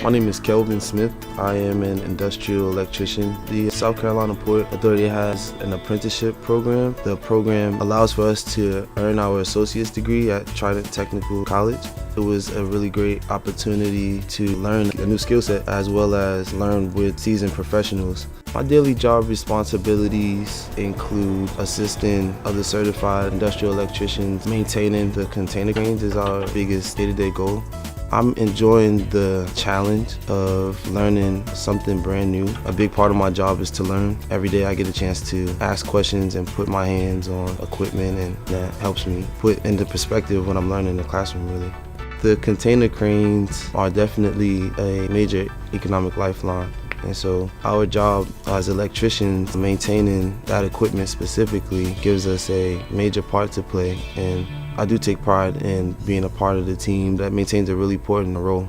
My name is Kelvin Smith. I am an industrial electrician. The South Carolina Port Authority has an apprenticeship program. The program allows for us to earn our associate's degree at Trident Technical College. It was a really great opportunity to learn a new skill set as well as learn with seasoned professionals. My daily job responsibilities include assisting other certified industrial electricians. Maintaining the container cranes is our biggest day-to-day goal. I'm enjoying the challenge of learning something brand new. A big part of my job is to learn. Every day I get a chance to ask questions and put my hands on equipment, and that helps me put into perspective what I'm learning in the classroom, really. The container cranes are definitely a major economic lifeline. And so our job as electricians, maintaining that equipment specifically, gives us a major part to play. And I do take pride in being a part of the team that maintains a really important role.